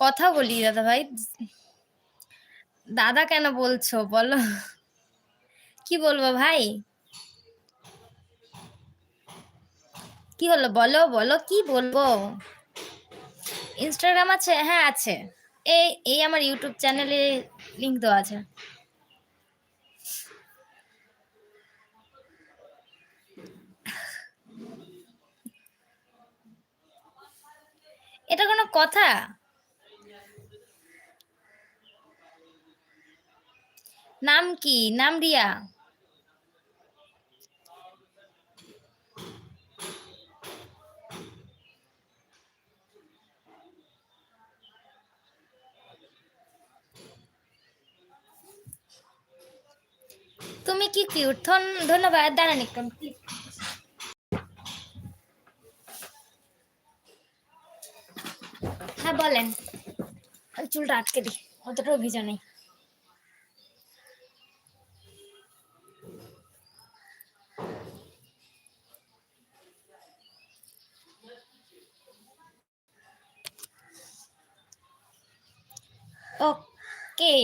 কথা বলি দাদা ভাই। দাদা কেন বলছো বলো? কি বলবো ভাই? কি হলো বলো বলো, কি বলবো? ইনস্টাগ্রাম আছে? হ্যাঁ আছে। এই এই আমার ইউটিউব চ্যানেলে লিংক দেওয়া আছে। এটা কোনো কথা? নাম কি? নাম রিয়া। তুমি কি কিউট? ধন্যবাদ, দাঁড়ান একটু। হ্যাঁ বলেন। ওই চুলটা আটকে দি, অতটাও ভিজা নেই। ওকে।